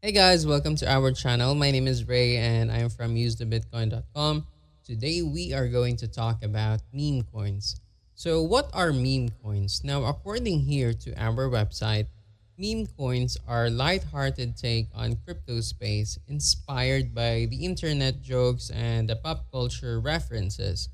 Hey guys, welcome to our channel. My name is Ray and I'm from usethebitcoin.com. Today we are going to talk about meme coins. So what are meme coins? Now, according here to our website, meme coins are light-hearted take on crypto space inspired by the internet jokes and the pop culture references.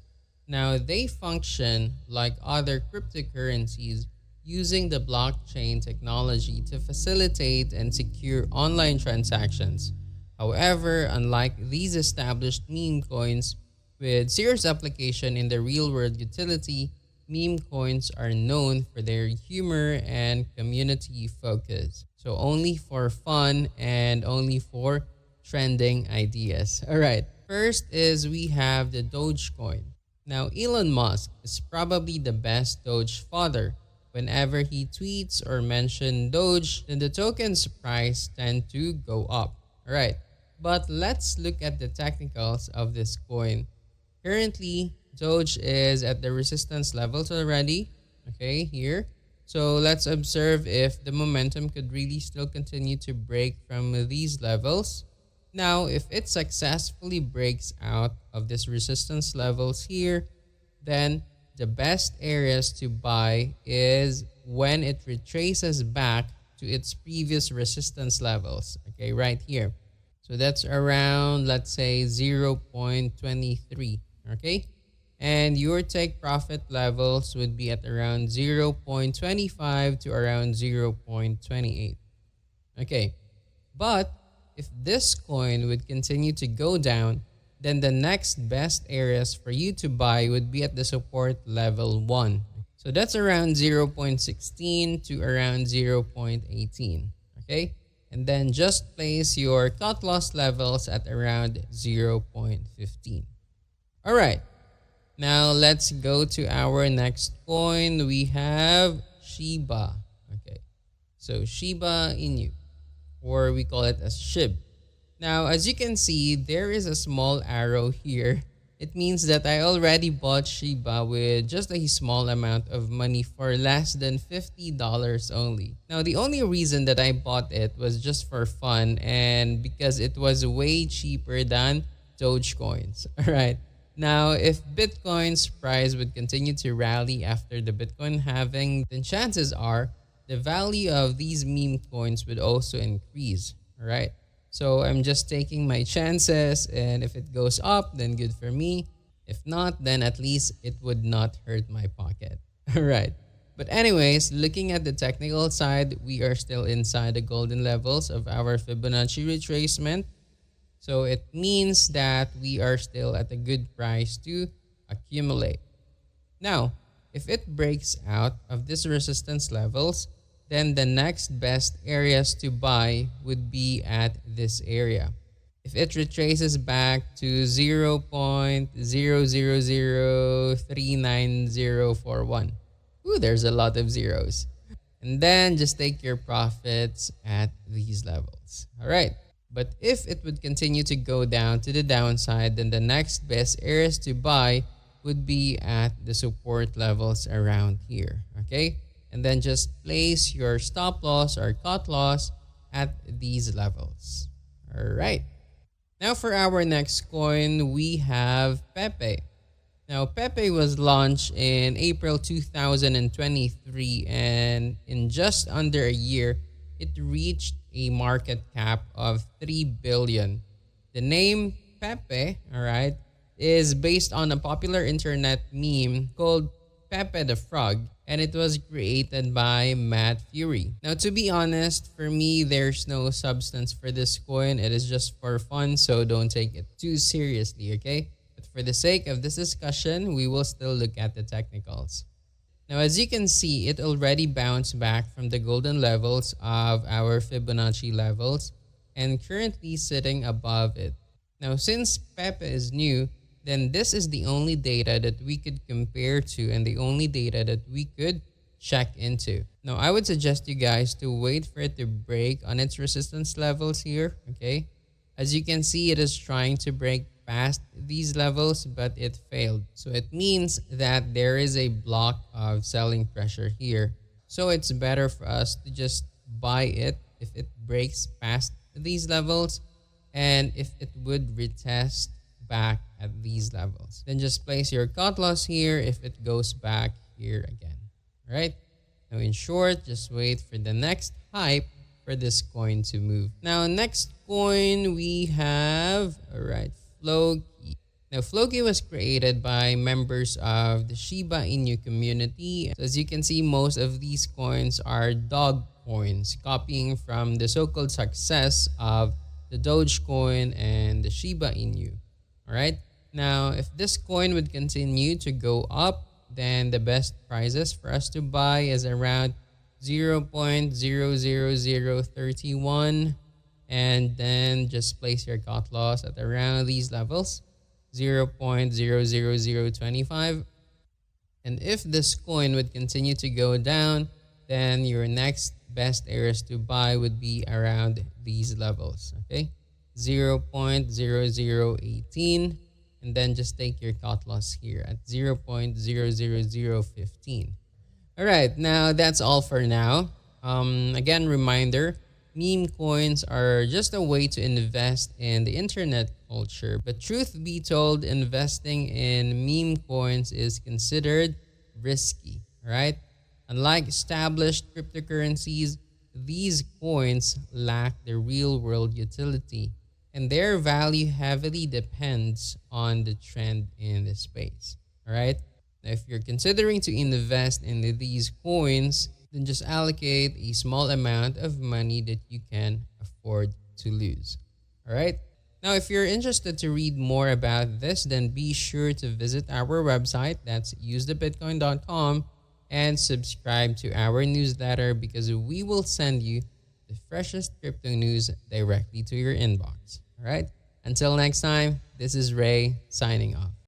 Now, they function like other cryptocurrencies using the blockchain technology to facilitate and secure online transactions. However, unlike these established meme coins with serious application in the real world utility, meme coins are known for their humor and community focus. So only for fun and only for trending ideas. All right. First is we have the Doge coin. Now, Elon Musk is probably the best Doge father. Whenever he tweets or mentions Doge, then the token's price tend to go up. Alright, but let's look at the technicals of this coin. Currently, Doge is at the resistance levels already. Okay, here. So let's observe if the momentum could really still continue to break from these levels. Now, if it successfully breaks out of this resistance levels here, then the best areas to buy is when it retraces back to its previous resistance levels. Okay, right here. So that's around, let's say, 0.23. Okay, and your take profit levels would be at around 0.25 to around 0.28. Okay, but if this coin would continue to go down, then the next best areas for you to buy would be at the support level 1. So that's around 0.16 to around 0.18. Okay? And then just place your cut loss levels at around 0.15. Alright. Now let's go to our next coin. We have Shiba. Okay. So Shiba Inu, or we call it as SHIB. Now, as you can see, there is a small arrow here. It means that I already bought Shiba with just a small amount of money for less than $50 only. Now, the only reason that I bought it was just for fun and because it was way cheaper than Dogecoins. Alright. Now, if Bitcoin's price would continue to rally after the Bitcoin halving, then chances are the value of these meme coins would also increase. Alright. So I'm just taking my chances, and if it goes up, then good for me. If not, then at least it would not hurt my pocket. Alright. But anyways, looking at the technical side, we are still inside the golden levels of our Fibonacci retracement. So it means that we are still at a good price to accumulate. Now, if it breaks out of these resistance levels, then the next best areas to buy would be at this area. If it retraces back to 0.0003941, ooh, there's a lot of zeros. And then just take your profits at these levels. All right. But if it would continue to go down to the downside, then the next best areas to buy would be at the support levels around here. Okay. And then just place your stop loss or cut loss at these levels. All right. Now for our next coin, we have Pepe. Now Pepe was launched in April 2023, and in just under a year, it reached a market cap of 3 billion. The name Pepe, all right, is based on a popular internet meme called Pepe the Frog, and it was created by Matt Fury. Now, to be honest, for me, there's no substance for this coin. It is just for fun, so don't take it too seriously, okay? But for the sake of this discussion, we will still look at the technicals. Now, as you can see, it already bounced back from the golden levels of our Fibonacci levels and currently sitting above it. Now, since Pepe is new, then this is the only data that we could compare to and the only data that we could check into. Now, I would suggest you guys to wait for it to break on its resistance levels here, okay? As you can see, it is trying to break past these levels, but it failed. So it means that there is a block of selling pressure here. So it's better for us to just buy it if it breaks past these levels, and if it would retest back at these levels, then just place your cut loss here if it goes back here again. All right. Now, in short, just wait for the next hype for this coin to move. Now, next coin we have, all right, Floki. Now, Floki was created by members of the Shiba Inu community. So as you can see, most of these coins are dog coins, copying from the so-called success of the Doge coin and the Shiba Inu. All right. Now, if this coin would continue to go up, then the best prices for us to buy is around 0.00031, and then just place your cut loss at around these levels, 0.00025. And if this coin would continue to go down, then your next best areas to buy would be around these levels, okay? 0.0018, and then just take your cut loss here at 0.00015. All right, now that's all for now. Again, reminder, meme coins are just a way to invest in the internet culture. But truth be told, investing in meme coins is considered risky, right? Unlike established cryptocurrencies, these coins lack the real-world utility, and their value heavily depends on the trend in the space, all right? Now, if you're considering to invest in these coins, then just allocate a small amount of money that you can afford to lose, all right? Now, if you're interested to read more about this, then be sure to visit our website, that's usethebitcoin.com, and subscribe to our newsletter because we will send you the freshest crypto news directly to your inbox. All right? Until next time, this is Ray signing off.